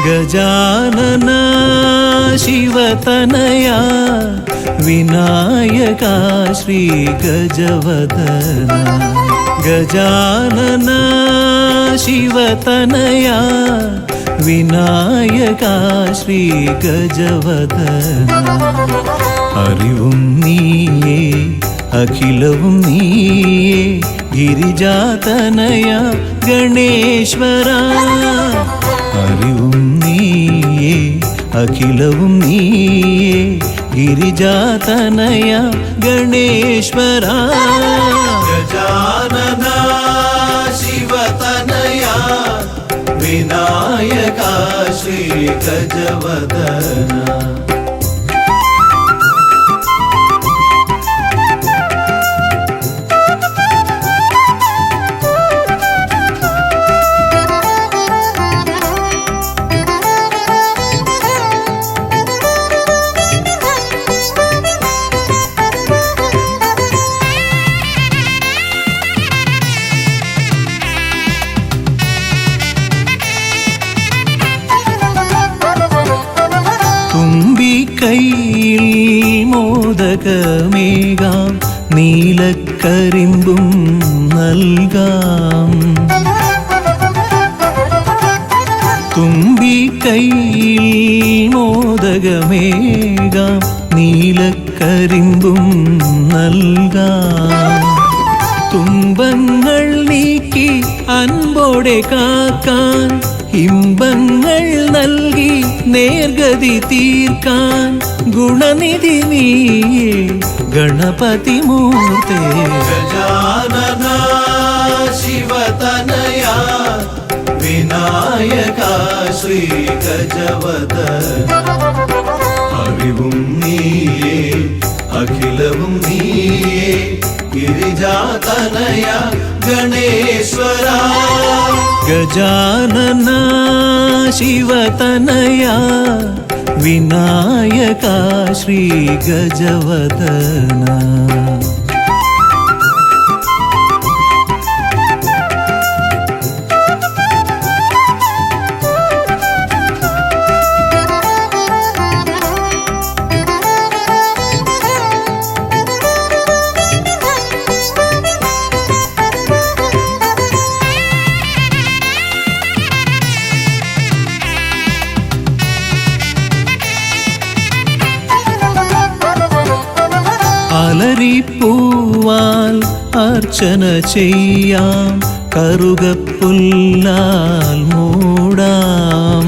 ഗജാനന ശിവതനയാ വിനായക ശ്രീ ഗജവദന ഗജാനന ശിവതനയാ വിനായക ശ്രീ ഗജവദന അറിവും നീയേ അഖിലവും നീയേ ഗിരിജാതനയ ഗണേശ്വര അറിവും നീയേ അഖിലവും നീയേ ഗിരിജാതനയ ഗണേശ്വര ഗജാനന ശിവതനയ വിനായക ശ്രീ ഗജവദന കൈയിൽ മോദകമേകാം നീലക്കരിമ്പും നൽകാം തുമ്പി കൈയിൽ മോദകമേകാം നീലക്കരിമ്പും നൽകാം തുമ്പങ്ങൾ നീക്കി അൻപോടെ കാക്കാൻ ഇമ്പങ്ങൾ നൽകി നേർഗതി തീർക്കാൻ ഗുണനിധി നീയേ ഗണപതി മൂർത്തേ ഗജാനന ശിവതനയ വിനായക ശ്രീ ഗജവദന അറിവും നീയേ അഖിലവും നീയേ ഗിരിജാതനയ ഗണേശ്വര ഗജാനന ശിവതനയ വിനായക ശ്രീ ഗജവദന അലരിപ്പൂവാൽ അർച്ചന ചെയ്യാം കറുകപ്പുല്ലാൽ മൂടാം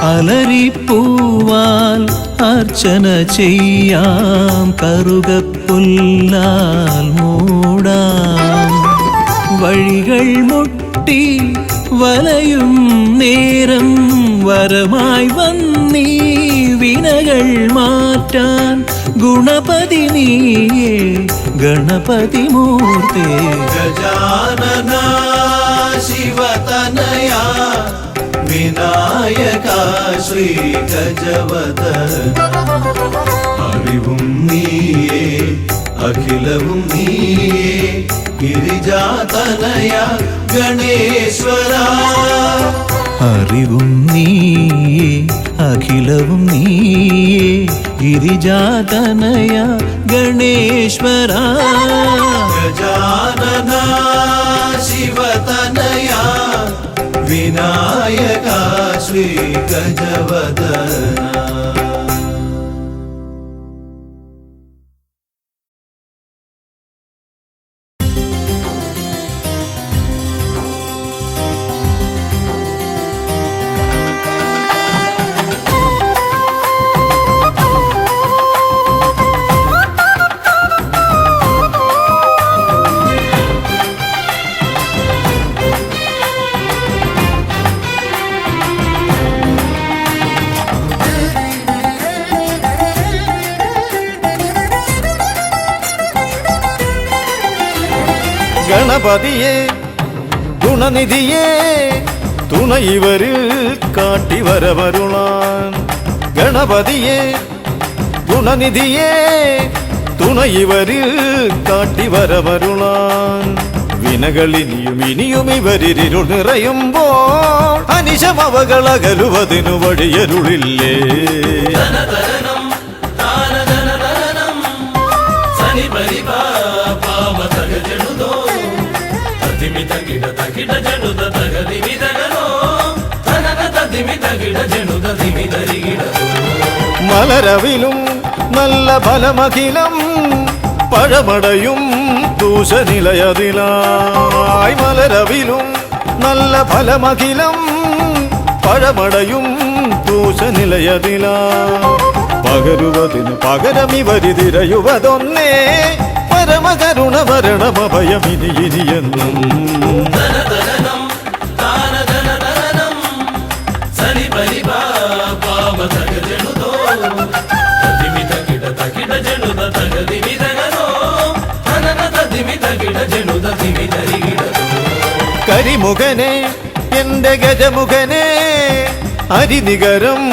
അലരിപ്പൂവാൽ അർച്ചന ചെയ്യാം കറുകപ്പുല്ലാൽ മൂടാം വഴികൾ മുട്ടി വലയും നേരം വരമായി വന്നീ വിനകൾ മാറ്റാൻ ഗുണപതി നീയേ ഗണപതി മൂർത്തേ ഗജാനന ശിവതനയ വിനായക ശ്രീ ഗജവദന അറിവും നീയേ അഖിലവും നീയേ ഗിരിജാതനയ ഗണേശ്വര അറിവും നീയേ അഖിലവും നീയേ ഗിരിജാതനയ ഗണേശ്വര ഗജാനന ശിവതനയ വിനായക ശ്രീ ഗജവദന ഗണപതിയെ ഗുണനിധിയെ തുണയിവരിൽ കാട്ടി വരവരുളാൻ ഗണപതിയെ ഗുണനിധിയെ തുണയിവരിൽ കാട്ടി വരവരുളാൻ വിനകളിനിയും ഇനിയും ഇവരിരുൾ നിറയുമ്പോൾ അനിശമവകളകലുവതിനു വഴിയരുളില്ലേ. മലരവിലും നല്ല ഫലമഖിലം പഴമടയും ദൂഷനിലയതിലായി. മലരവിലും നല്ല ഫലമഖിലം പഴമടയും ദൂഷനിലയതിലാ. പകരുവതിനു പകരമിവരിതിരയുവതൊന്നേ പരമകരുണ വരണമഭയമിനി ഇനിയെന്നും. കരിമുഖനെ എന്റെ ഗജമുഖനെ അരിനികരം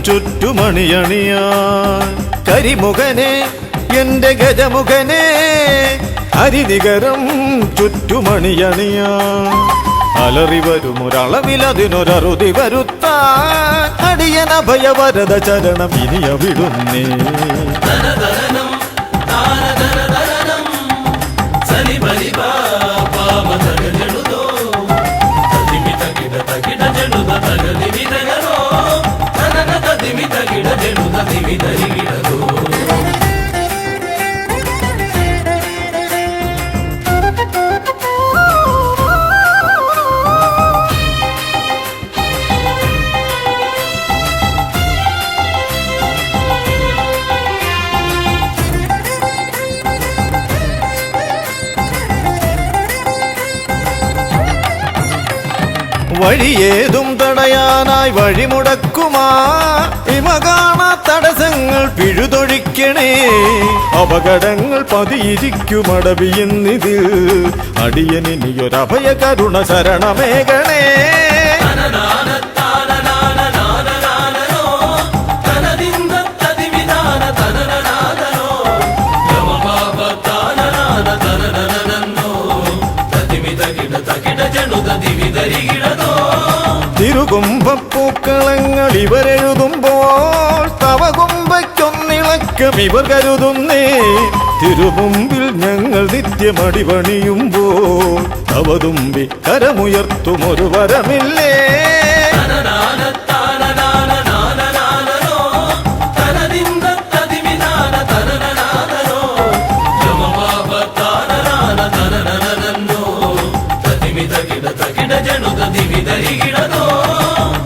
ചുറ്റുമണിയണിയാൻ. കരിമുഖനെ എന്റെ ഗജമുഖനെ അരിനികരം ചുറ്റുമണിയണിയാൻ. അലറി വരുമൊരളവിലതിനൊരറുതി വരുത്താൻ അടിയനഭയവരദ ചരണം ഇനിയ വിടുന്നേ. വഴിയേതും തടയാനായി വഴിമുടക്കുമാ ഇമ കാണാ തടസ്സങ്ങൾ പിഴുതൊഴിക്കണേ. അപകടങ്ങൾ പതിയിരിക്കുമടവിയെന്നിതിൽ അടിയനിയൊരഭയ കരുണ ശരണമേകണേ. തിരുകുംഭപ്പൂക്കളങ്ങൾ ഇവരെഴുതുമ്പോൾ തവകുംഭയ്ക്കൊന്നിളക്കം ഇവർ കരുതുന്നേ. തിരുമുമ്പിൽ ഞങ്ങൾ നിത്യമടിപണിയുമ്പോൾ തവതുമ്പി കരമുയർത്തുമൊരു വരമില്ലേ.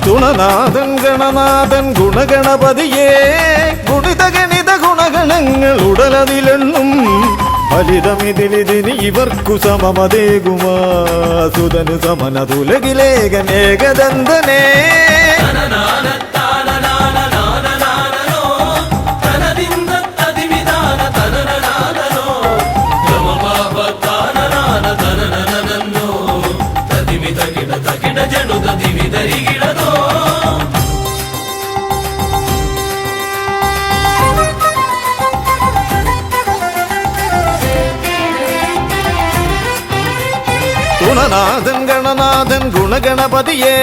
ഗുണനാഥൻ ഗണനാഥൻ ഗുണഗണപതിയേ ഗുണിത ഗണിത ഗുണഗണങ്ങൾ ഉടലതിലെണ്ണും. ഫലിതമിതിലിതിന് ഇവർക്കു സമമതേകുമാ സുതനു സമനതുലകിലേകനേകദന്തനേ. ഗുണനാഥൻ ഗണനാഥൻ ഗുണഗണപതിയേ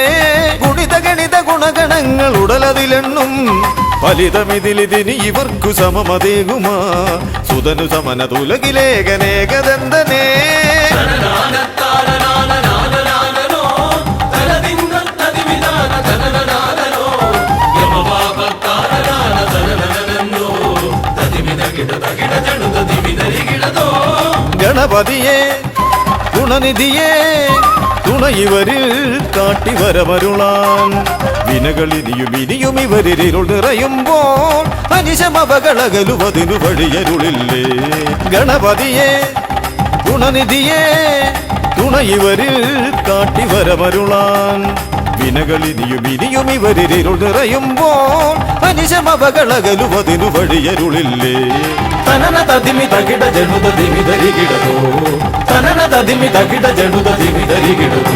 ഗുണിത ഗണിത ഗുണഗണങ്ങൾ ഉടലതിലെണ്ണും. ഫലിതമിതിലിതിന് ഇവർക്കു സമമതേകുമാ സുതനു സമനതുലകിലേകനേകദന്തനേ. ഗണപതിയേ ഗുണനിധിയേ തുണയിവരിൽ കാട്ടിവരമരുളാൻ. വിനകളിനിയും ഇനിയും ഇവരിരുൾ നിറയുമ്പോൾ അനിശമവകളകലുവതിനു വഴിയരുളില്ലേ. ഗണപതിയേ ഗുണനിധിയേ തുണയിവരിൽ കാട്ടിവരമരുളാൻ. വിനകളിനിയും ഇനിയും ഇവരിരുൾ നിറയുമ്പോൾ അനിശമവകളകലുവതിനു വഴിയരുളില്ലേ. തനന തതിമി തകിട ജനുത ദിമി ധരികിടതോ തനന തതിമി തകിട ജനുത ദിമി ധരികിടതോ.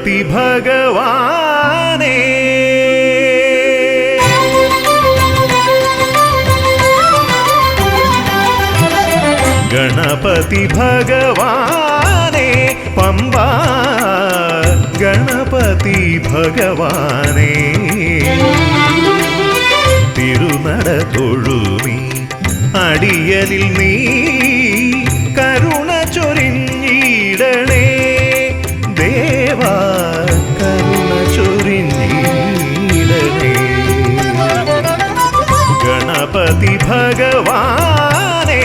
ഗണപതി ഭഗവാനേ ഗണപതി ഭഗവാനേ പമ്പ ഗണപതി ഭഗവാനേ തിരുനട തൊഴുമീ അടിയനിൽ നീ കരുണ ചൊരിഞ്ഞിടണേ ദേവാ കരുണ ചൊരിഞ്ഞിടണേ ഗണപതി ഭഗവാനേ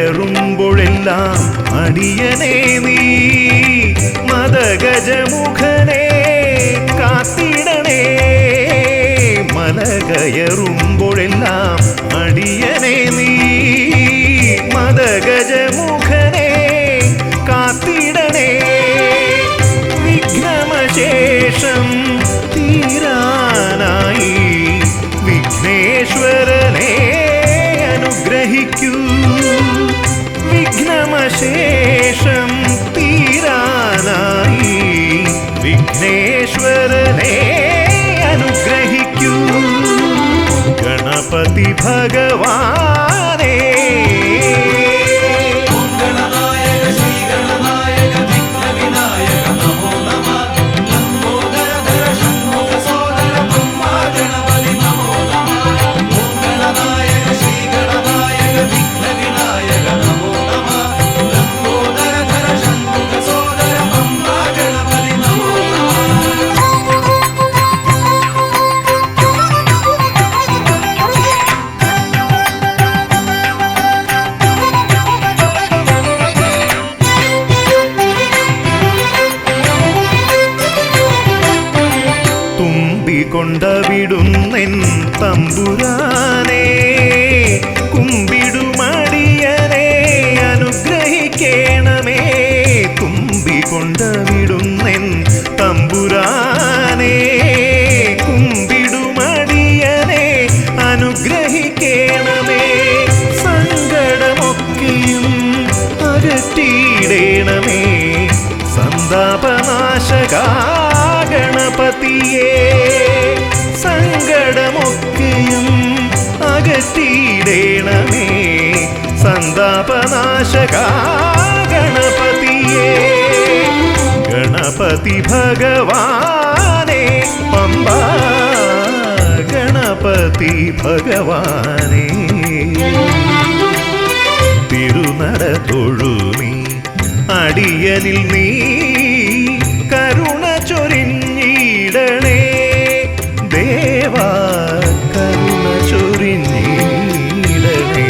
കയറുമ്പോഴെല്ലാം അടിയനേ നീ മദഗജമുഖനെ കാത്തിടണേ മല കയറുമ്പോഴെല്ലാം അടിയനേ നീ മദഗജമുഖനെ കാത്തിടണേ വിഘ്നമശേഷം തീരാനായി വിഘ്നേശ്വരനെ അനുഗ്രഹിക്കൂ വിഘ്നമശേഷം തീരാനായി വിഘ്നേശ്വരനെ അനുഗ്രഹിക്കൂ ഗണപതി ഭഗവാനേ കൊണ്ടവിടുന്നെൻ തമ്പുരാനേ കുമ്പിടുമടിയനെ അനുഗ്രഹിക്കണമേ കുമ്പികൊണ്ടവിടുന്നെൻ തമ്പുരാനേ കുമ്പിടുമടിയനെ അനുഗ്രഹിക്കണമേ സങ്കടമൊക്കെയും അകറ്റിയിടണമേ സന്താപനാശകാ ഗണപതിയേ സങ്കടമൊക്കെയും അകറ്റിയിടണമേ സന്താപനാശകാ ഗണപതിയേ ഗണപതി ഭഗവാനേ പമ്പ ഗണപതി ഭഗവാനേ തിരുനട തൊഴുമീ അടിയനിൽ നീ കരുണ ചൊരിഞ്ഞിടണേ ദേവാ കരുണ ചൊരിഞ്ഞിടണേ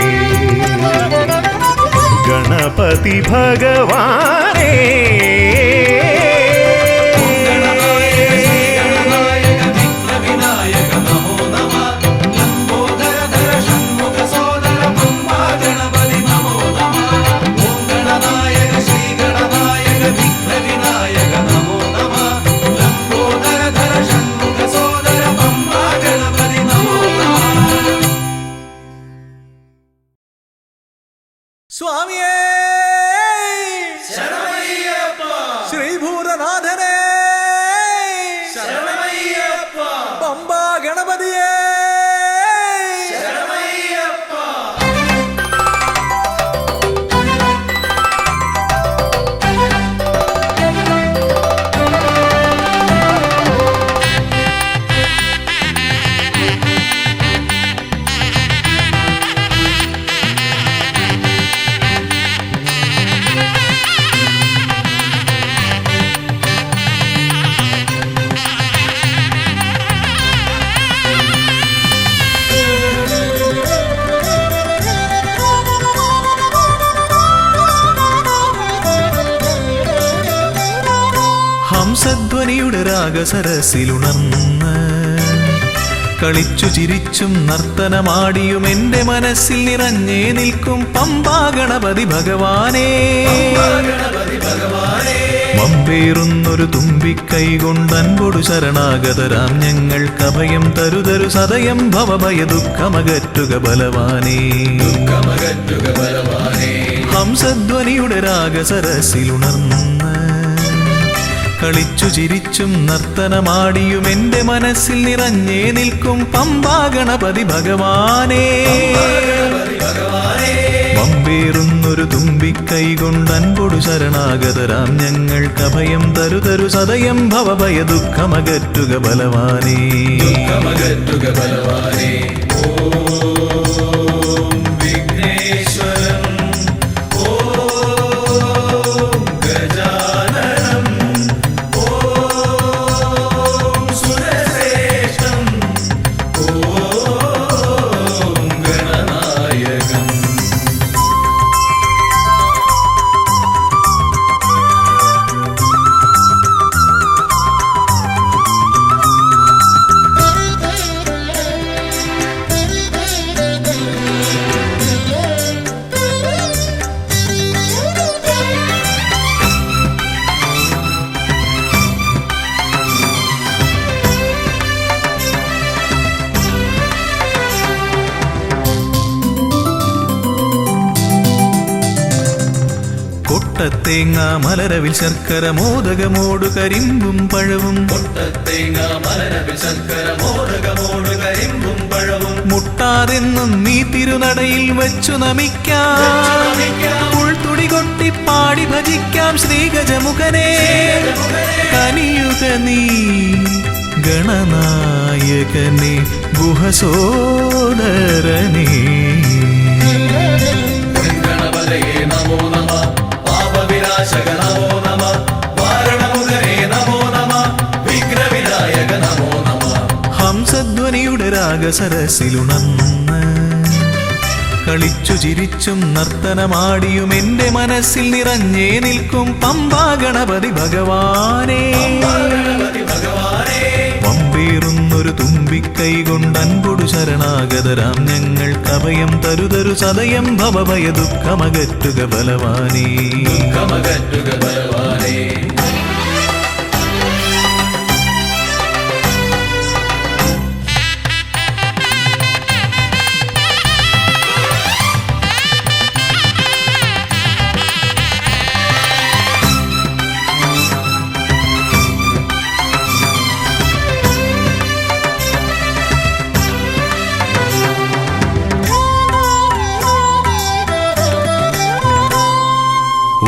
ഗണപതി ഭഗവാനേ സ്വാമിയേ ശരണമയ്യപ്പ ശ്രീഭൂതനാഥനേ ശരണമയ്യപ്പ പമ്പ ഗണപതിയേ ശരണമയ്യപ്പ ഹംസധ്വനിയുടെ രാഗസരസിലുണർന്ന് കളിച്ചു ചിരിച്ചും നർത്തനമാടിയും എന്റെ മനസ്സിൽ നിറഞ്ഞേ നിൽക്കും പമ്പാ ഗണപതി ഭഗവാനേ. മമ്പേറുന്നൊരു തുമ്പിക്കൈ കൊണ്ടൻപൊടു ശരണാഗതരാം ഞങ്ങൾക്കഭയം തരുതരു സദയം ഭവഭയ ദുഃഖമകറ്റുക ബലവാനേ. ഹംസധ്വനിയുടെ രാഗസരസിലുണർന്ന് കളിച്ചു ചിരിച്ചും നർത്തനമാടിയും എന്റെ മനസ്സിൽ നിറഞ്ഞേ നിൽക്കും പമ്പാ ഗണപതി ഭഗവാനേ. മമ്പേറുന്നൊരു തുമ്പിക്കൈ കൊണ്ടൻപൊടു ശരണാഗതരാം ഞങ്ങൾക്കഭയം തരുതരു സദയം ഭവഭയ ദുഃഖമകറ്റുക ബലവാനേ. കൊട്ടത്തേങ്ങ മലരവിൽ ശർക്കര മോദകമോടു കരിമ്പും പഴവും മുട്ടാതെന്നും നീ തിരുനടയിൽ വെച്ചു നമിക്കാം. ഉൾത്തുടി കൊട്ടി പാടി ഭജിക്കാം ശ്രീഗജമുഖനെ. കനിയുക നീ ഗണനായകനെ ഗുഹസോദരനേ. ഹംസധ്വനിയുടെ രാഗസരസിലുണർന്ന് കളിച്ചു ചിരിച്ചും നർത്തനമാടിയും എന്റെ മനസ്സിൽ നിറഞ്ഞേ നിൽക്കും പമ്പാ ഗണപതി ഭഗവാനേ. പമ്പേറുന്നൊരു തുമ്പിക്കൈ കൊണ്ടൻപൊടു ശരണാഗതരാം ഞങ്ങൾക്കഭയം തരുതരു സദയം ഭവഭയ ദുഃഖമകറ്റുക ബലവാനേ.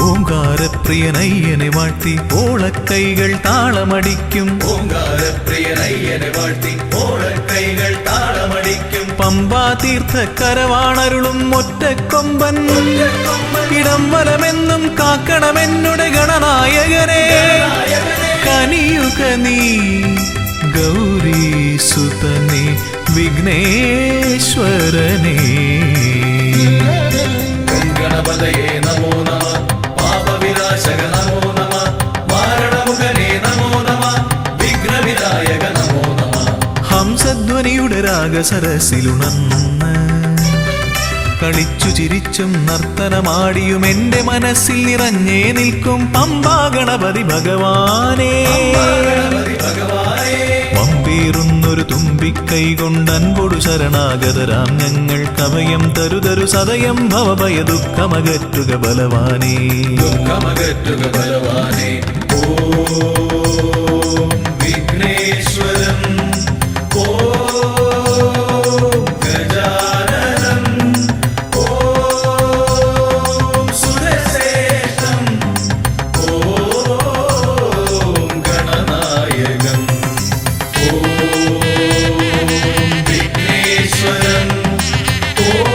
ഓംകാരപ്രിയനയ്യനെ വാഴ്ത്തി ഓളക്കൈകൾ താളമടിക്കും. പമ്പാ തീർത്ഥക്കരവാണരുളും ഒറ്റക്കൊമ്പൻ. ഇടം വലമെന്നും കാക്കണമെന്നുടെ ഗണനായകനെ. കനിയുക നീ ഗൗരീസുതനെ വിഘ്നേശ്വരനേ. ഗണപതയേ നമോ നമഃ. പാപവിനാശക നമോ നമഃ. മാരണമുഖനേ നമോ നമഃ. വിഘ്നവിനായക നമോ നമഃ. ഹംസധ്വനിയുടെ രാഗസരസിലുണർന്ന് കളിച്ചു ചിരിച്ചും നർത്തനമാടിയും എന്റെ മനസ്സിൽ നിറഞ്ഞേ നിൽക്കും പമ്പാ ഗണപതി ഭഗവാനേ. മമ്പേറുന്നൊരു തുമ്പിക്കൈ കൊണ്ടൻപൊടു ശരണാഗതരാം ഞങ്ങൾക്കഭയം തരുതരു സദയം ഭവഭയ ദുഃഖമകറ്റുക ബലവാനേ. ഓം വിഘ്നേശ്വരം. ഓം ഗജാനനം. ഓം സുരശ്രേഷ്ഠം. ഓം ഗണനായകം. ഓം വിഘ്നേശ്വരം. ഓം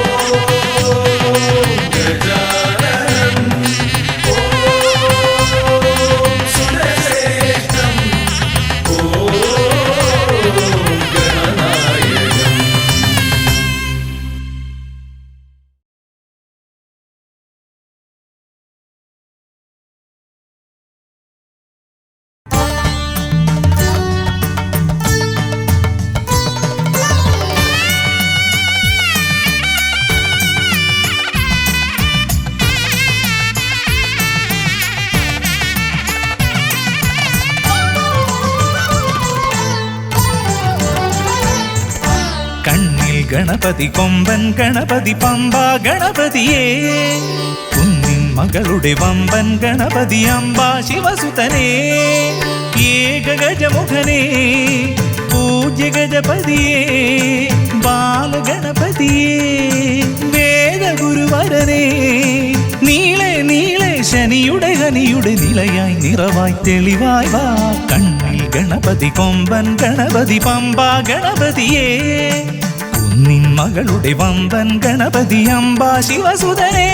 ഗജാനനം. ഓം സുരശ്രേഷ്ഠം. ഓം ഗണപതി കൊമ്പൻ ഗണപതി പമ്പ ഗണപതിയേ കുന്നിൻ മകളുടെ വമ്പൻ ഗണപതി അമ്പ ശിവസുതനേ ഏകഗജമുഖനേ പൂജ്യ ഗജപതിയേ ബാലഗണപതിയേ വേദഗുരുവരനേ നീളെ നീളെ ശനിയുടെ ഹനിയുടെ നിലയായി നിറവായി തെളിവായി വാ കണ്ണിൽ ഗണപതി കൊമ്പൻ ഗണപതി പമ്പ ഗണപതിയേ കുന്നിൻ മകളുടെ വമ്പൻ ഗണപതി അമ്പ ശിവസുതനേ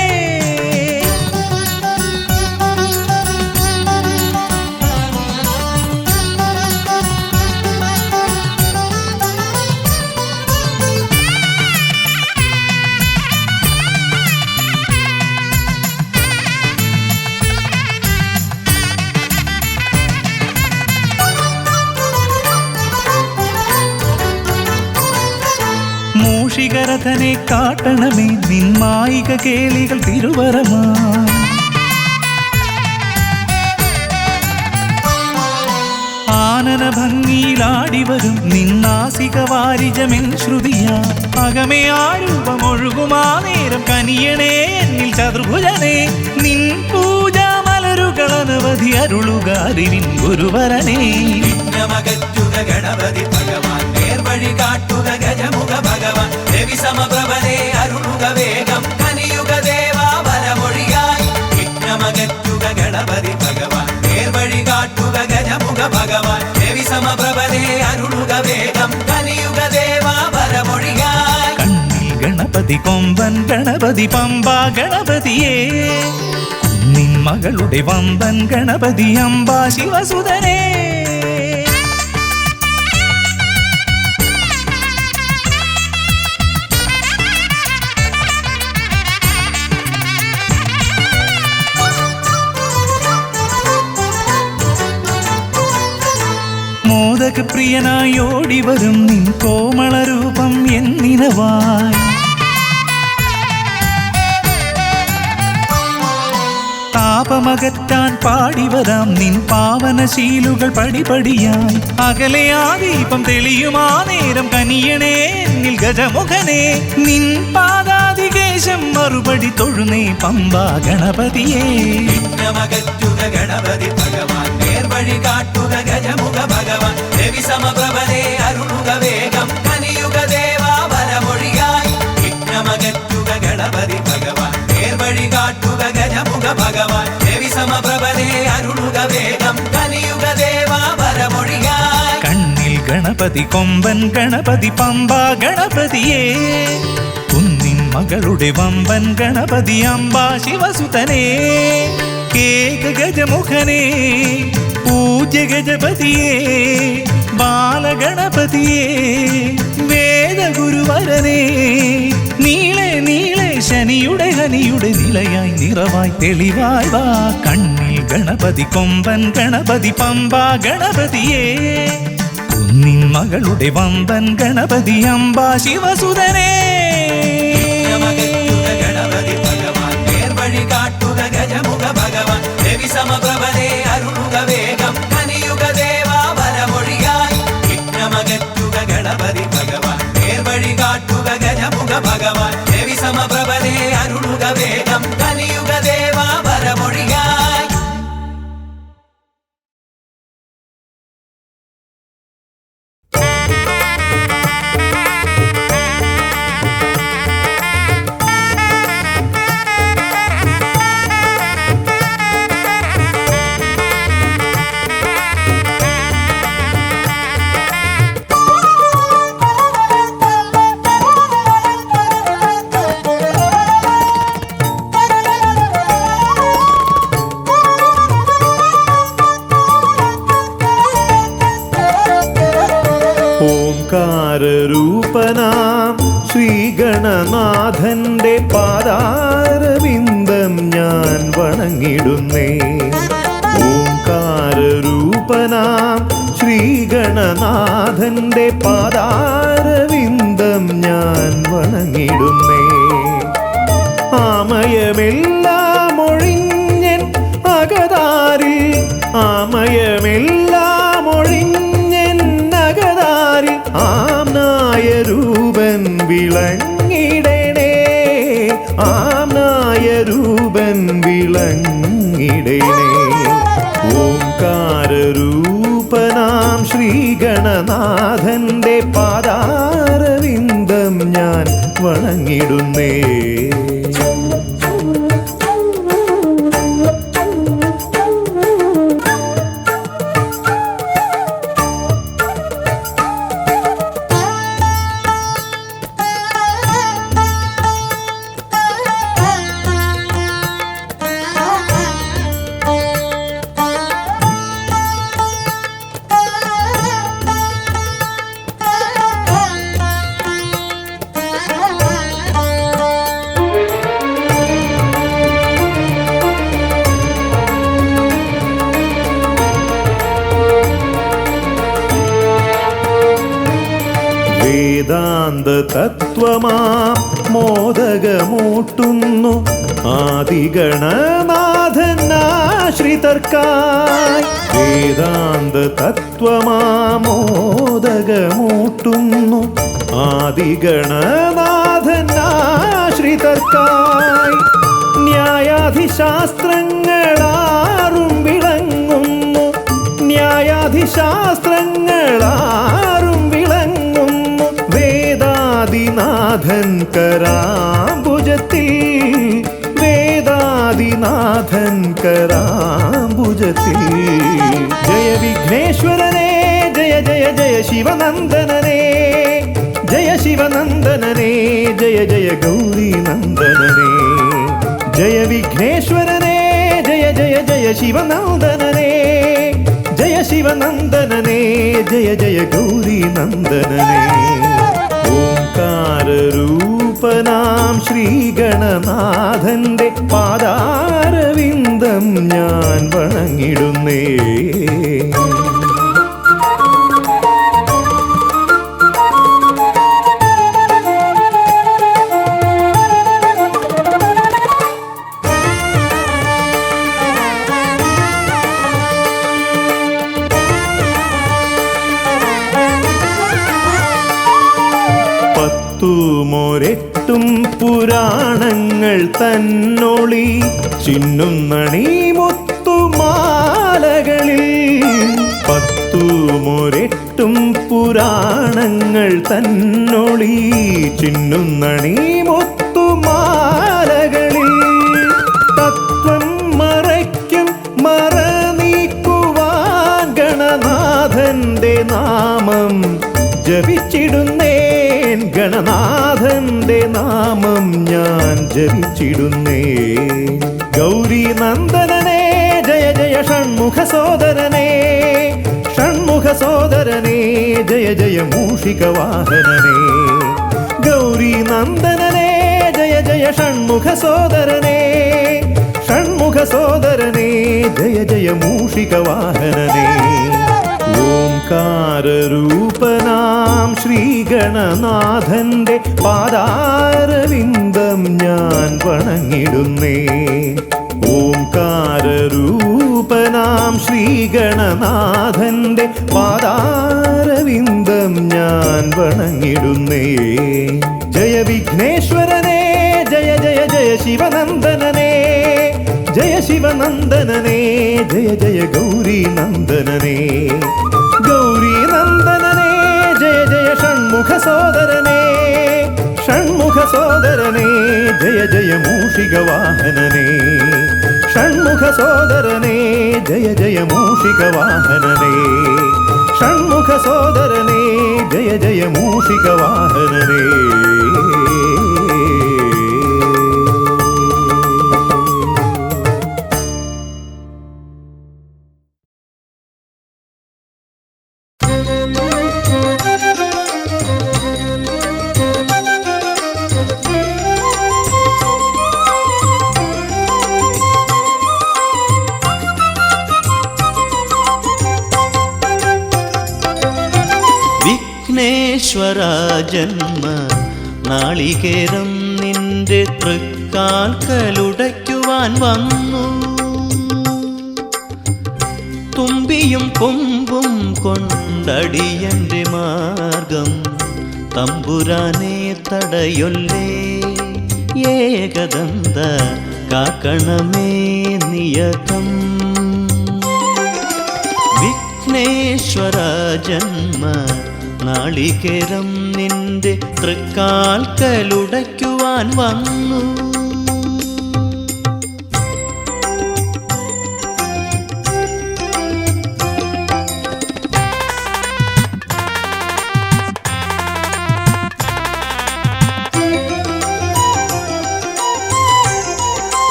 മൂഷികരഥനെ കാട്ടണമേ നിന്മായിക കേളികൾ തിരുവരമാ ആനന ഭംഗിയിലാടിവരും നിന്നാസിക വാരിജമെൻ ശ്രുതിയാ അകമേ ആരൂപമൊഴുകുമാ നേരം കനിയണേ എന്നിൽ ചതുർഭുജനേ നിൻ പൂജ മലരുകൾ അനവധി അരുളുകാരിൻ ഗുരുവരനേ വിഘ്നമകറ്റുക ഗണപതി ഭഗവാൻ നേർവഴി കാട്ടുക ഗജമുഖ ഭഗവാൻ രവി സമപ്രഭനെ അരുളുക വേഗം കനിയുക ദേവാ വരമൊഴിയായി വിഘ്നമകറ്റുക ഗണപതി ഭഗവാൻ നേർവഴി കാട്ടുക ഗജമുഖ ഭഗവാൻ രവി സമപ്രഭനെ അരുളുക വേഗം കനിയുക ദേവാ വരമൊഴിയായി കണ്ണിൽ ഗണപതി കൊമ്പൻ ഗണപതി പമ്പ ഗണപതിയേ കുന്നിൻ മകളുടെ വമ്പൻ ഗണപതി അമ്പ ശിവസുതനേ മോദക പ്രിയനായി ഓടിവരും നിൻ കോമളരൂപം എന്നിനവായി താപമകറ്റാൻ പാടിവരാം നിൻ പാവനശീലുകൾ പടിപടിയായി അകലെ ആ ദീപം തെളിയുമാ നേരം കനിയണേ എന്നിൽ ഗജമുഖനേ നിൻ പാദാതികേശം മറുപടി തൊഴുന്നേ പമ്പ ഗണപതിയേ വിഘ്നമകറ്റുക ഗണപതി ഭഗവാൻ നേർവഴി കാട്ടുക ഗജമുഖ ഭഗവാൻ രവി സമപ്രഭനെ അരുളുക വേഗം കനിയുക ദേവാ വരമൊഴിയായി വിഘ്നമകറ്റുക ഗണപതി ഭഗവാൻ നേർവഴി കാട്ടുക ഗജമുഖ ഭഗവാൻ രവി സമപ്രഭനെ അരുളുക വേഗം കനിയുക ദേവാ വരമൊഴിയായി കണ്ണിൽ ഗണപതി കൊമ്പൻ ഗണപതി പമ്പ ഗണപതിയേ കുന്നിൻ മകളുടെ വമ്പൻ ഗണപതി അമ്പ ശിവസുതനേ ഏകഗജമുഖനേ പൂജ്യ ഗജപതിയേ ബാലഗണപതിയേ വേദഗുരുവരനേ നീളെ നീളെ ശനിയുടെ ഹനിയുടെ നിലയായി നിറവായി തെളിവായി വാ കണ്ണിൽ ഗണപതി കൊമ്പൻ ഗണപതി പമ്പ ഗണപതിയേ കുന്നിൻ മകളുടെ വമ്പൻ ഗണപതി അമ്പ ശിവസുതനേ വിഘ്നമകറ്റുക ഗണപതി ഭഗവാൻ നേർവഴി കാട്ടുക ഗജമുഖ ഭഗവാൻ രവി സമപ്രഭനെ അരുളുക വേഗം കനിയുക ദേവാ വരമൊഴിയായി വിഘ്നമകറ്റുക ഗണപതി ഭഗവാൻ നേർവഴി കാട്ടുക ഗജമുഖ ഭഗവാൻ രവി സമപ്രഭനെ അരുളുക വേഗം കനിയുക ദേവാ വരമൊഴിയായി ഓംകാരരൂപനാം ശ്രീഗണനാഥന്റെ പാദാരവിന്ദം ഞാൻ വണങ്ങിടുന്നേ. ഓംകാരരൂപനാം ശ്രീഗണനാഥന്റെ പാദാരവിന്ദം ഞാൻ വണങ്ങിടുന്നേ. ആമയമെല്ലാം ഒഴിഞ്ഞൻ അകതാരിൽ, ആമയമെല്ലാം ഒഴിഞ്ഞൻ അകതാരിൽ ആംനായ രൂപൻ വിള പാദാരവിന്ദം ഞാൻ വണങ്ങിടുന്നേ. വേദാന്ത തത്വമാം മോദകമൂട്ടുന്നു ആദിഗണനാഥനാശ്രിതർക്കായി. വേദാന്ത തത്വമാം മോദകമൂട്ടുന്നു ആദിഗണനാഥനാശ്രിതർക്കായി. ന്യായാധിശാസ്ത്രങ്ങളാറും വിളങ്ങുന്നു, ന്യായാധിശാസ്ത്രങ്ങളാറും വിളങ്ങുന്നു വേദാദിനാഥൻ കരാംബുജത്തിൽ, വേദാദിനാഥൻ കരാംബുജത്തിൽ. ജയ വിഘ്നേശ്വരനേ ജയ ജയ ജയ ശിവനന്ദനനേ, ജയ ശിവനന്ദനനേ ജയ ജയ ഗൗരീനന്ദനനേ. ജയ വിഘ്നേശ്വരനേ ജയ ജയ ജയ ശിവനന്ദനനേ, ജയ ശിവനന്ദനനേ ജയ ജയ ഗൗരീനന്ദനനേ. ഓംകാരരൂപനാം ശ്രീഗണനാഥന്റെ പാദാരവിന്ദം ഞാൻ വണങ്ങിടുന്നേ. പത്തുമൊരെട്ടും പുരാണങ്ങൾ തന്നൊളി ചിന്നുന്നണി മുത്തുമാലകളിൽ. പത്തുമൊരെട്ടും പുരാണങ്ങൾ തന്നൊളി ചിന്നുന്നണി മുത്തുമാലകളിൽ. തത്വം മറയ്ക്കും മറ നീക്കുവാൻ ഗണനാഥന്റെ നാമം ജപിച്ചിടുന്നേൻ, ഗണനാഥന്റെ നാമം ഞാൻ ജപിച്ചിടുന്നേൻ. ഗൗരീനന്ദനനേ ജയ ജയ ഷൺമുഖ സോദരനേ, ഷൺമുഖ സോദരനേ ജയ ജയ മൂഷിക വാഹനനേ. ഗൗരീനന്ദനനേ ജയ ജയ ഷൺമുഖ സോദരനേ, ഷൺമുഖ സോദരനേ ജയ ജയ മൂഷിക വാഹനനേ. ഓംകാരരൂപനാം ശ്രീഗണനാഥന്റെ പാദാരവിന്ദം ഞാൻ വണങ്ങിടുന്നേ. ഓംകാരരൂപനാം ശ്രീഗണനാഥന്റെ പാദാരവിന്ദം ഞാൻ വണങ്ങിടുന്നേ. ജയ വിഘ്നേശ്വരനേ ജയ ജയ ജയ ശിവനന്ദനനേ, ജയ ശിവനന്ദനനേ ജയ ജയ ഗൗരീനന്ദനനേ. ഗൗരീനന്ദനനേ ജയ ജയ ഷൺമുഖ സോദരനേ, ഷൺമുഖ സോദരനേ ജയ ജയ മൂഷിക വാഹനനേ. ഷൺമുഖ സോദരനേ ജയ ജയ മൂഷിക വാഹനനേ, ഷൺമുഖ സോദരനേ ജയ ജയ മൂഷിക വാഹനനേ. വിഘ്നേശ്വര ജന്മ നാളികേരം നിന്റെ തൃക്കാൽക്കലുടയ്ക്കുവാൻ വന്നു. തുമ്പിയും കൊമ്പും കൊണ്ടടിയന്റെ മാർഗം തമ്പുരാനെ തടയൊല്ലേ. ഏകദന്ത കാക്കണമേ നിയതം. വിഘ്നേശ്വര ജന്മ നാളികേരം നിന്റെ തൃക്കാൽക്കലുടയ്ക്കുവാൻ വന്നു.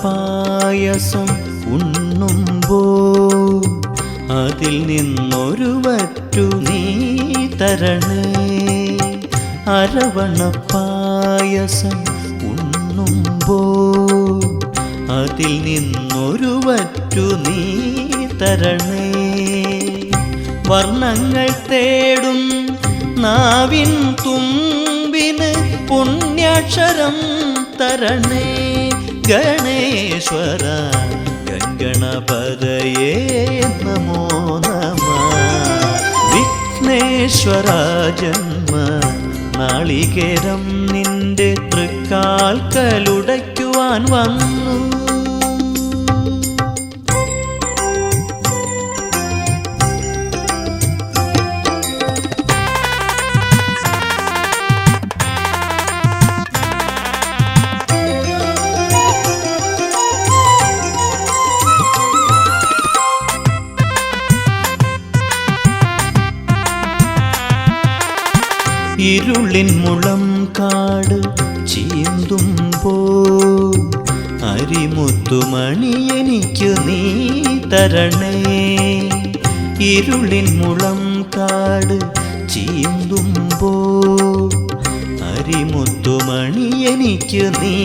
അരവണപ്പായസം ഉണ്ണുമ്പോൾ അതിൽ നിന്നൊരു വറ്റു നീ തരണേ. അരവണപ്പായസം ഉണ്ണുമ്പോൾ അതിൽ നിന്നൊരു വറ്റു നീ തരണേ. വർണ്ണങ്ങൾ തേടും നാവിൻ തുമ്പിന് പുണ്യാക്ഷരം തരണേ. ഗണേശ്വര ഗംഗണപതയേ നമോ നമഃ. വിഘ്നേശ്വര ജന്മ നാളികേരം നിന്റെ തൃക്കാൽക്കലുടയ്ക്കുവാൻ വന്നു. ഇരുളിൻ മുളം കാട് ചീന്തുമ്പോൾ അരിമുത്തുമണി എനിക്കു നീ തരണേ. ഇരുളിൻ മുളം കാട് ചീന്തുമ്പോൾ അരിമുത്തുമണി എനിക്കു നീ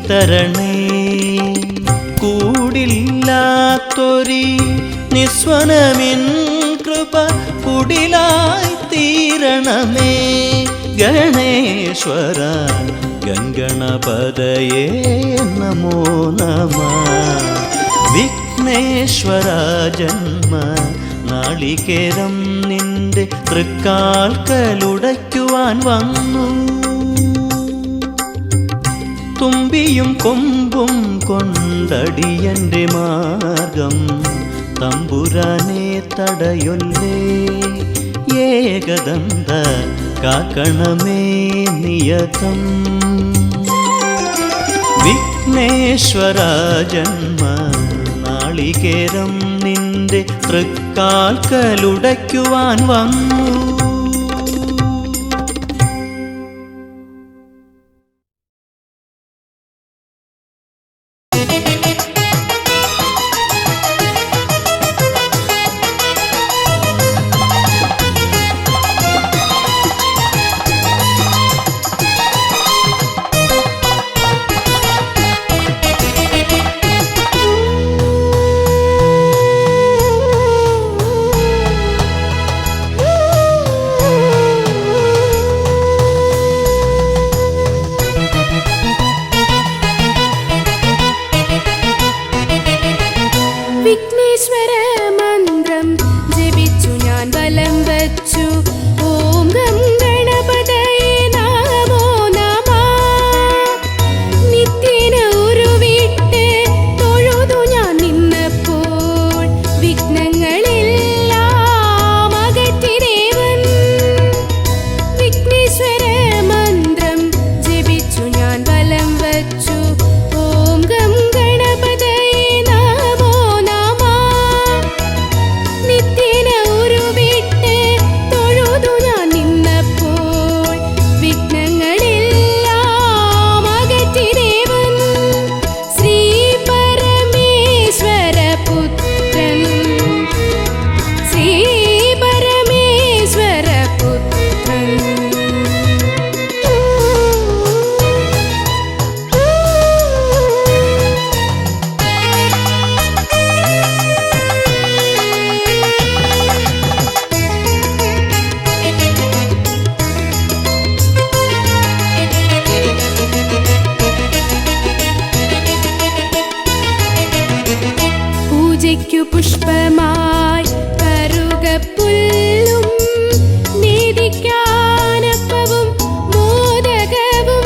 തരണേ. കൂടില്ലാത്തൊരി നിസ്വനമിൻ കൃപ കുടിലായി തീരണമേ. ഗണേശ്വര ഗംഗണപതയേ നമോ നമഃ. വിഘ്നേശ്വര ജന്മ നാളികേരം നിന്റെ തൃക്കാൽക്കലുടയ്ക്കുവാൻ വന്നു. തുമ്പിയും കൊമ്പും കൊണ്ടടിയന്റെ മാർഗം തമ്പുരാനെ തടയൊല്ലേ. ഏകദന്ത കാക്കണമേ നിയതം. വിഘ്നേശ്വര ജന്മ നാളികേരം നിന്റെ തൃക്കാൽക്കലുടയ്ക്കുവാൻ വന്നു. പുഷ്പമായി കറുകപ്പുല്ലും നീതിക്കാനപ്പവും മോദകവും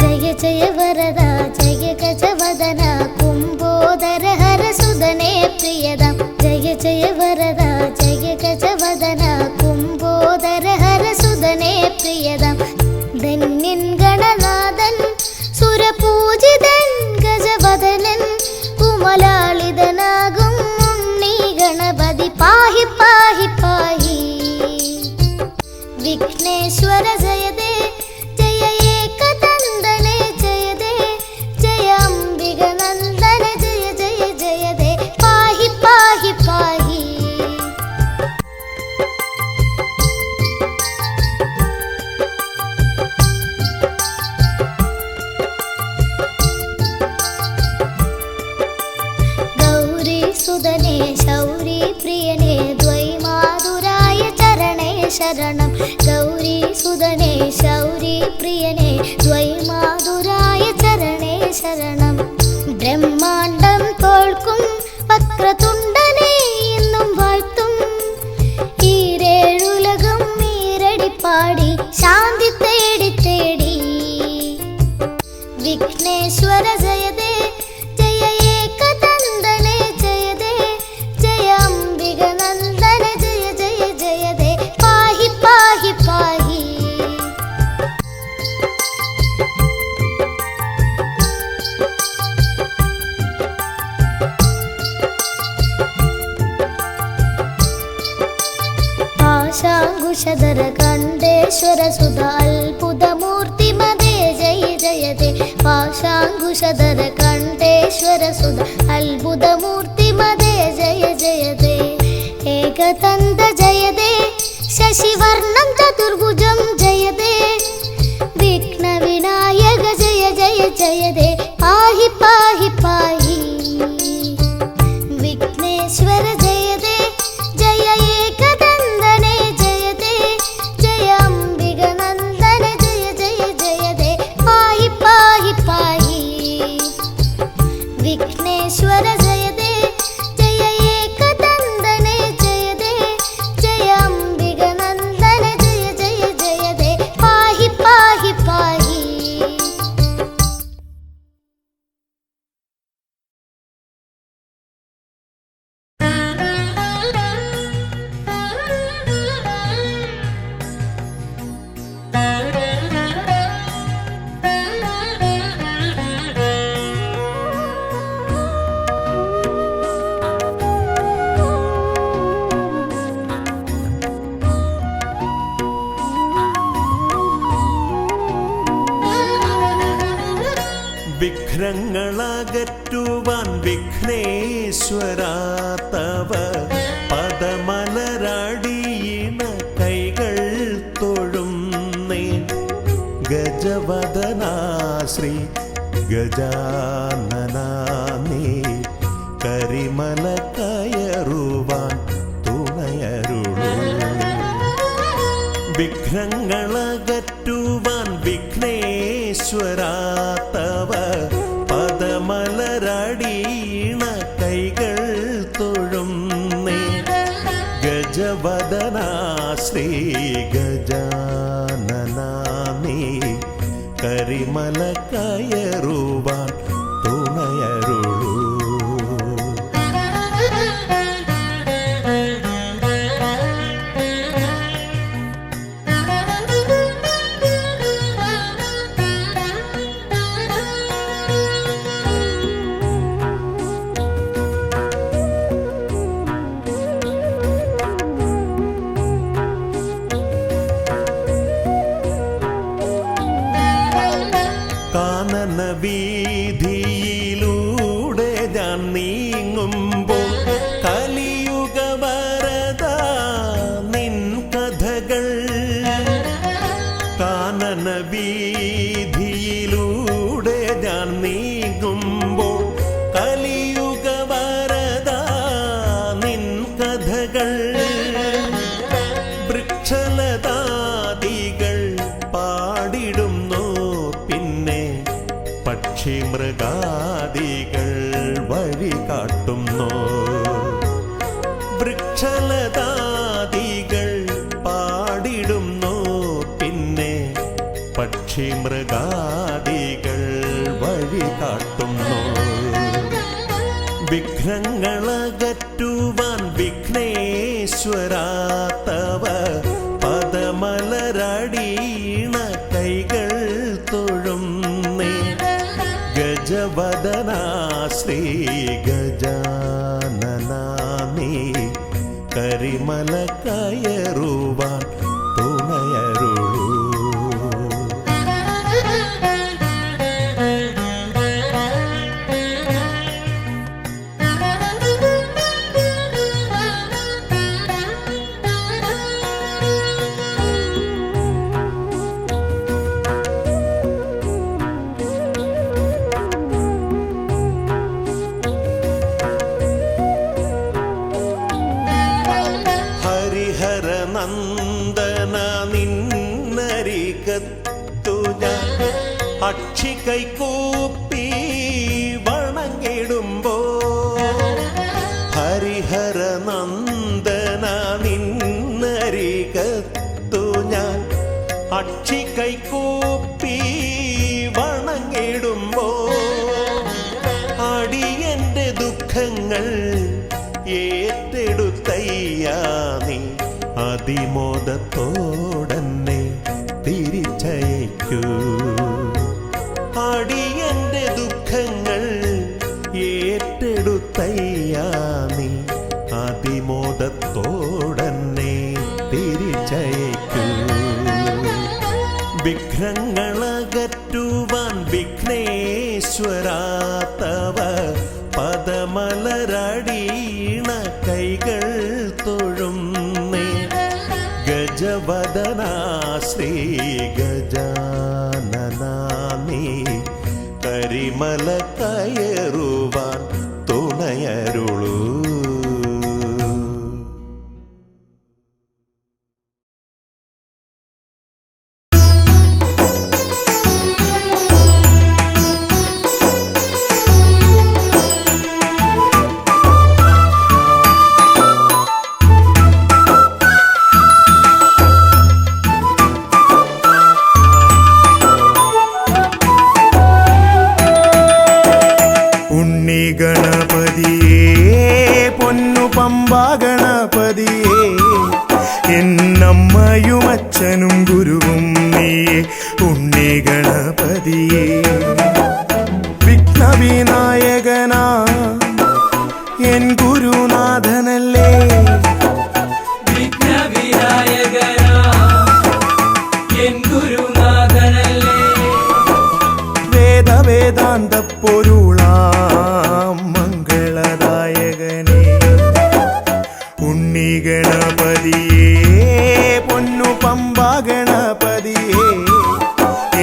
जय जय वरदा जय गजवदन कुम्भोदर हर सुदने प्रियदा जय जय वरदा जय गजवदन कुम्भोदर हर सुदने प्रियदा धन्यൻ ഗണനാഥൻ സുരപൂജിതൻ ഗജവദനൻ കുമലാളിതനാകും ഉണ്ണി ഗണപതി പാഹി പാഹി പാഹി വിഘ്നേശ്വര ജയദേ ജയ ഏകദന്തനേ ജയദേ ജയ അംബിക നന്ദന ജയ ജയ ജയദേ പാഹി പാഹി പാഹി സുതനേ ശൗരി പ്രിയനേ ദ്വൈമാതുരായ ചരണേ ശരണം ഗൗരി സുതനേ ശൗരി പ്രിയനേ ദ്വൈമാതുരായ ചരണേ ശരണം ബ്രഹ്മാണ്ടം തോൽക്കും വക്രതുണ്ടനെ എന്നും വാഴ്ത്തും ഈരേഴുലകം ഈരടിപ്പാടി ശാന്തി തേടി തേടി വിഘ്നേശ്വര ജയദേ ജയ ഏകദന്തനെ ജയദേ ജയ അംബിക നന്ദന ജയ ജയ ജയദേ പാഹി പാഹി പാഹി പാശാങ്കുശധര കണ്ഠേശ്വര സുത അത്ഭുതമൂർത്തി മദേ ജയ ജയദേ പാശാങ്കുശധര കണ്ഠേശ്വര സുത അത്ഭുതമൂർത്തി മദേ ജയ ജയദേ ഏകദന്ത ജയദേ ശശിവർണം ചതുർഭുജം ജയദേ വിഘ്ന വിനായക ജയ ജയ ജയദേ പാഹി പാഹി പാഹി വിഘ്നേശ്വര ജയദേ ജയ ഏകദന്തനെ ജയദേ ജയ അംബിക നന്ദന ജയ ജയ ജയദേ പാഹി പാഹി പാഹി വിഘ്നേശ്വര ജയദേ ജയ ഏകദന്തനെ ജയദേ ജയ അംബിക നന്ദന ജയ ജയ ജയദേ പാഹി പാഹി പാഹി വിഘ്നങ്ങളകറ്റുവാൻ വിഘ്നേശ്വരാ തവ പദമലരടിയിണ കൈകൾ തൊഴുന്നേ ഗജവദനാ ശ്രീ ഗജാനനാ നീ കരിമല കയറുവാൻ തുണയരുളൂ വിഘ്നങ്ങളകറ്റുവാൻ വിഘ്നേശ്വരാ തവ പദമലരടിയിണ കൈകൾ തൊഴുന്നേ ഗജവദനാ ശ്രീ ഗജാനനാ നീ കരിമല കയറുവാൻ തുണയരുളൂ കാനന വീതിയിലൂടെ ഞാൻ നീങ്ങുമ്പോൾ കലിയുഗ വരദ നിൻ കഥകൾ കാനന വീതിയിലൂടെ ഞാൻ നീങ്ങുമ്പോൾ കലിയുഗ വരദ നിൻ കഥകൾ വൃക്ഷലതാദികൾ പാടിടുന്നു പിന്നെ പക്ഷി മൃഗാദികൾ വഴി കാട്ടുന്നു വൃക്ഷലതാദികൾ പാടിടുന്നു പിന്നെ പക്ഷി മൃഗാദികൾ വഴി കാട്ടുന്നു വിഘ്നങ്ങളകറ്റുവാൻ വിഘ്നേശ്വരാ തവ പദമലരടിയിണ കൈകൾ തൊഴുന്നേ ഗജവദനാ ശ്രീ ഗജാനനാ നീ കരിമല കയറുവാൻ തുണയരുളൂ കൈകൂപ്പി വണങ്ങിടുമ്പോ ഹരിഹര നന്ദന നിന്നരികത്തു ഞാൻ അക്ഷി കൈകൂപ്പി വണങ്ങിടുമ്പോ അടിയന്റെ ദുഃഖങ്ങൾ ഏറ്റെടുത്തയ്യാ നീ അതിമോദത്തോടന്നെ തിരിച്ചയക്കൂ. അടിയന്റെ ദുഃഖങ്ങൾ ഏറ്റെടുത്തയ്യാ നീ അതിമോദത്തോടന്നെ തിരിച്ചയക്കൂ. വിഘ്നങ്ങളകറ്റുവാൻ വിഘ്നേശ്വരാ തവ പദമലരടീണ കൈകൾ തൊഴുന്നേ. ഗജവദനാ ശ്രീ ഗജാനനാ നീ കരിമല കയറുവാൻ തുണയരുളൂ. എന്നമ്മയുമച്ഛനും ഗുരുവും നീയേ ഉണ്ണി ഗണപതിയേ. വിഘ്നവിനായകനാ എൻ ഗുരുനാഥനല്ലേ. വിഘ്നവിനായകനാ എൻ ഗുരുനാഥനല്ലേ. വേദവേദാന്ത പൊരുളാം മംഗളദായകനേ. ഉണ്ണി ഗണപതിയേ പൊന്നു പമ്പാ ഗണപതിയേ.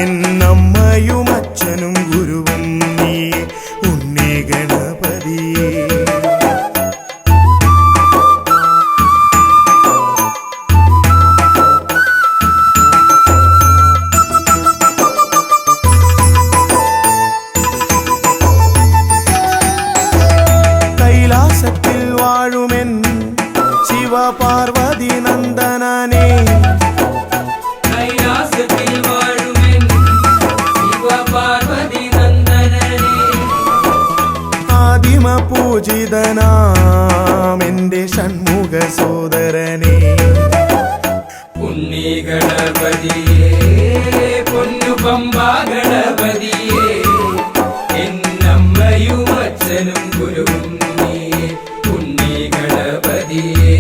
എന്നമ്മയും അച്ഛനും ഗുരുവും നീയേ ഉണ്ണി ഗണപതിയേ. കൈലാസത്തിൽ വാഴുമെൻ പാർവതി നന്ദനനേ. കൈലാസത്തിൽ വാഴുമെൻ ശിവ പാർവതി നന്ദനനേ. ആദിമ പൂജിതനാമെന്റെ ഷൺമുഖ സോദരനേ. ഉണ്ണി ഗണപതിയേ പൊന്നു പമ്പാ ഗണപതിയേ. എന്നമ്മയും അച്ഛനും ഗുരുവും നീയേ ഉണ്ണി ഗണപതിയേ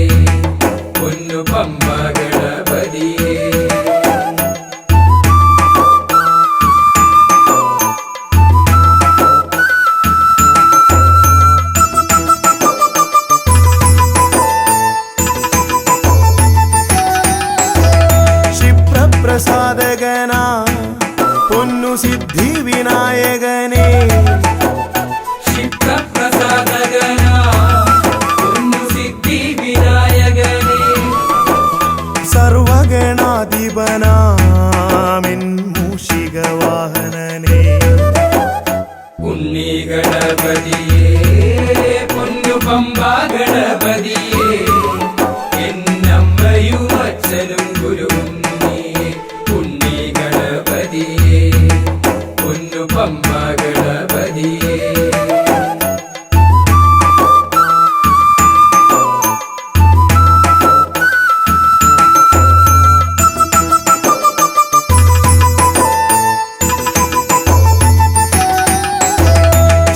പൊന്നു പമ്പാ ഗണപതിയേ. ക്ഷിപ്രപ്രസാദകനാ പൊന്നു സിദ്ധി വിനായകനേ. ക്ഷിപ്രപ്രസാദകനാ പൊന്നു സിദ്ധി വിനായകനേ. സർവഗണാധിപനാമിൻ മൂഷിക വാഹനനേ. ഉണ്ണി ഗണപതിയേ പൊന്നു പമ്പാ ഗണപതിയേ. എന്നമ്മയും അച്ഛനും ഗുരുവും നീയേ ഉണ്ണി ഗണപതിയേ പൊന്നു പമ്പാ ഗണപതിയേ.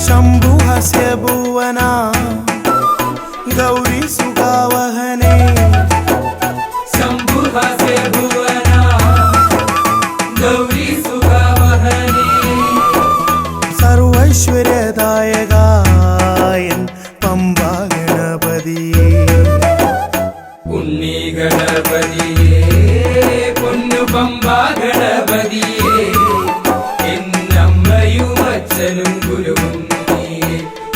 ശംഭുഹസ്യ ഭുവനാ ഗൗരി സുഖാവഹനേ. ശംഭുഹസ്യ ഭുവനാ ഗൗരി സുഖാവഹനേ. സർവൈശ്വര്യദായകായൻ പമ്പാ ഗണപതിയേ. ഉണ്ണി ഗണപതിയേ പൊന്നു പമ്പാ ഗണപതിയേ. എന്നമ്മയും അച്ഛനും ഗുരുവും നീയേ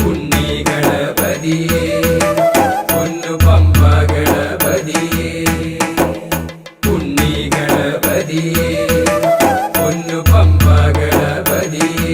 ഉണ്ണി ഗണപതിയേ പൊന്നു പമ്പാ ഗണപതിയേ. ഉണ്ണി ഗണപതിയേ പൊന്നു പമ്പാ ഗണപതിയേ.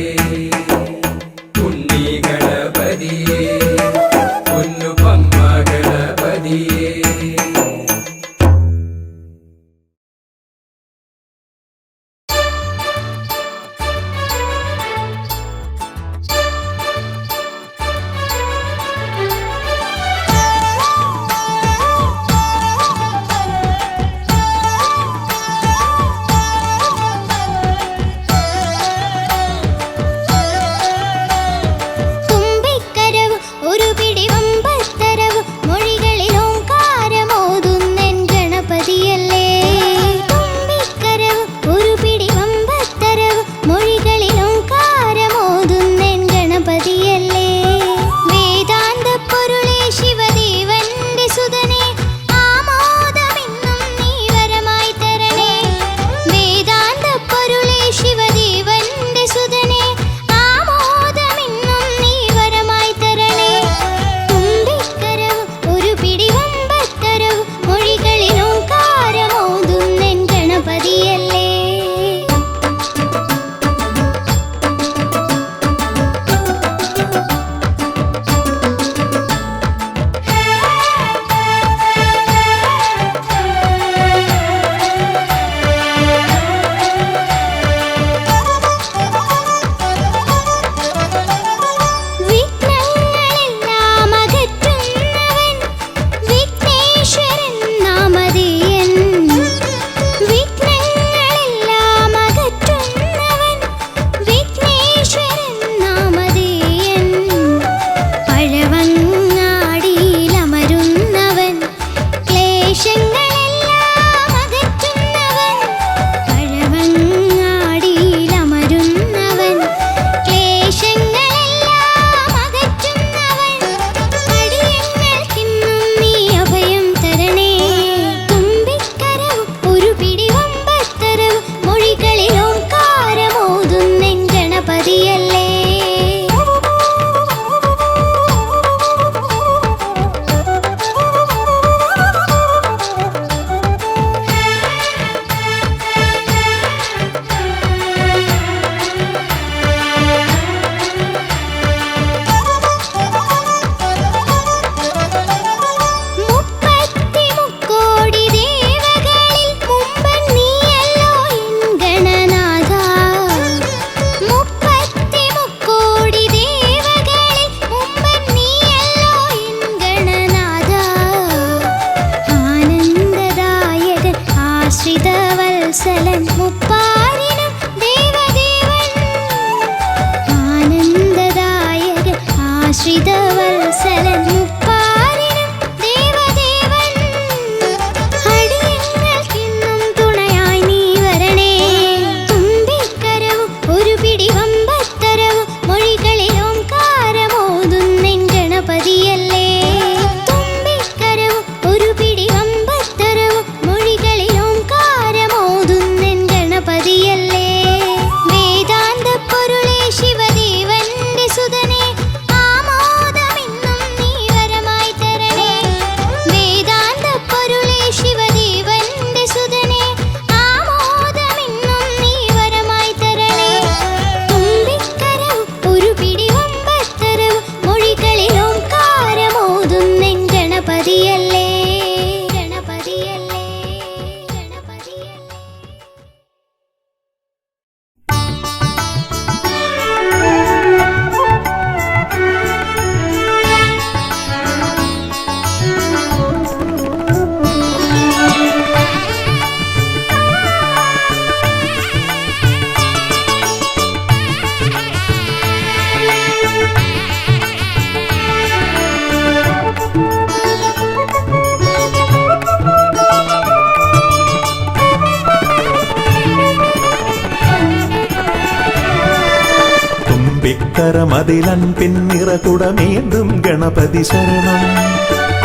തുമ്പിക്കരമതിലൻപിൻ നിറകുടമേന്തും ഗണപതി ശരണം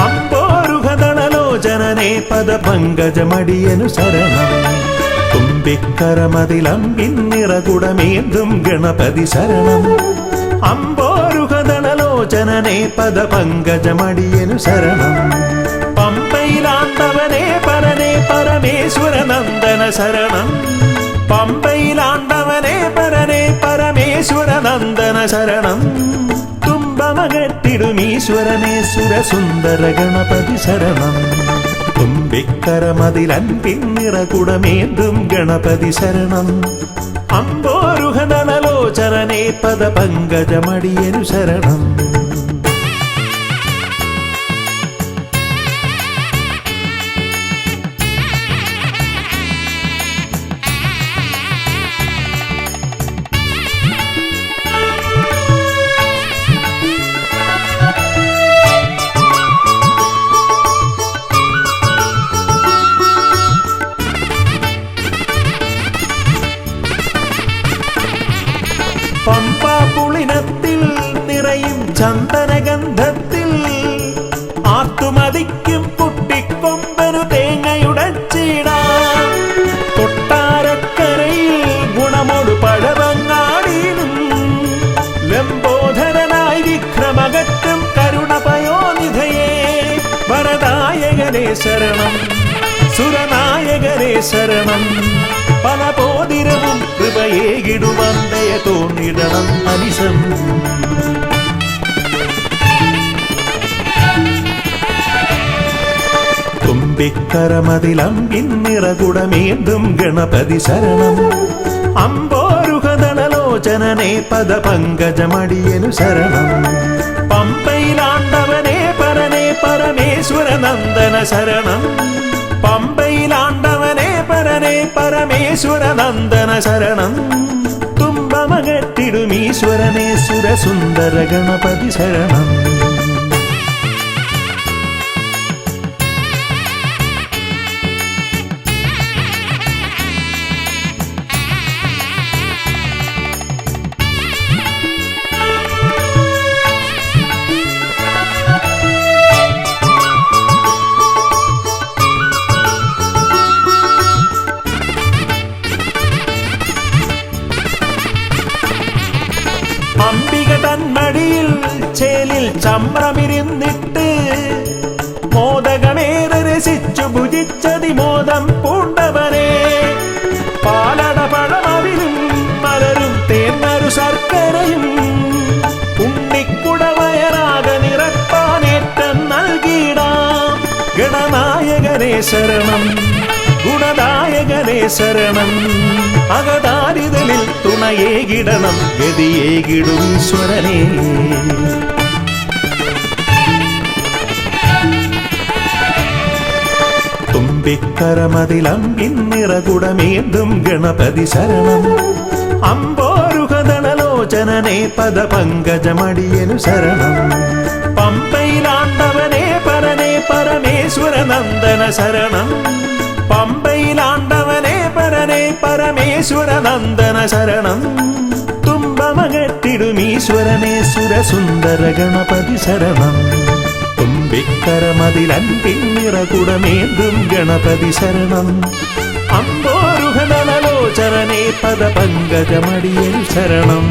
അമ്പോരുഹദളലോചനനെ പദപങ്കജമടിയനു ശരണം തുമ്പിക്കരമതിലൻപിൻ നിറകുടമേന്തും ഗണപതി ശരണം അമ്പോരുഹദളലോചനനെ പദപങ്കജമടിയനു ശരണം പമ്പയിലാണ്ടവനെ പരനെ പരമേശ്വര നന്ദന ശരണം പമ്പയിലാണ്ടവനെ പരനെ പരമേശ്വര നന്ദന ശരണം തുമ്പമകട്ടിടുമീശ്വരനെ സുരസുന്ദര ഗണപതി ശരണം തുമ്പിക്കരമതിലൻപിൻ നിറകുടമേന്തും ഗണപതി ശരണം അമ്പോരുഹദളലോചനനെ പദപങ്കജമടിയനു ശരണം പമ്പാപുളിനത്തിൽ നിറയും ചന്ദനഗന്ധത്തിൽ ആത്തുമതിക്കും കുട്ടിക്കൊമ്പനു തേങ്ങയുടച്ചിടാം കൊട്ടാരക്കരയിൽ ഗുണമോട് പഴവങ്ങാടിയിലും ലംബോധരനായി വിക്രമകറ്റും കരുണപയോനിധയേ വരദായകനേ ശരണം സുരനായകനേ ശരണം പലപോതിരവും കൃപയേകിടുവന്തയ തോന്നിടണം അനിശം തുമ്പിക്കരമതിലൻപിൻ നിറകുടമേന്തും ഗണപതി ശരണം അമ്പോരുഹദളലോചനനെ പദപങ്കജമടിയനു ശരണം പമ്പയിലാണ്ടവനെ പരനെ പരമേശ്വര നന്ദന ശരണം പമ്പയിലാണ്ടവനെ പരനെ പരമേശ്വര നന്ദന ശരണം തുമ്പമകട്ടിടുമീശ്വരനെ സുരസുന്ദര ഗണപതി ശരണം അംബിക തന്മടിയിൽ ചേലിൽ ചമ്രമിരുന്നിട്ട് മോദകമേറെ രസിച്ചു ഭുജിച്ചതിമോദം പൂണ്ടവനെ പാലട പഴമവിലും മലരും തേന്മരു ശർക്കരയും ഉണ്ണിക്കുടവയറാക നിറപ്പാനേറ്റം നൽകിയിടാം ഗണനായകനേ ശരണം ഗുണദായകനേ ശരണം അകതാരിതലിൽ തുണയേകിടണം ഗതിയേകിടും ഈശ്വരനേ തുമ്പിക്കരമതിലൻപിൻ നിറകുടമേന്തും ഗണപതി ശരണം അമ്പോരുഹദളലോചനനെ പദപങ്കജമടിയനു ശരണം പമ്പയിലാണ്ടവനെ പരനെ പരമേശ്വര നന്ദന ശരണം പമ്പയിലാണ്ടവനെ പരനെ പരമേശ്വര നന്ദന ശരണം തുമ്പമകട്ടിടുമീശ്വരനെ സുരസുന്ദര ഗണപതി ശരണം തുമ്പിക്കരമതിലൻപിൻ നിറകുടമേന്തും ഗണപതി ശരണം അമ്പോരുഹദളലോചനനെ പദപങ്കജമടിയനു ശരണം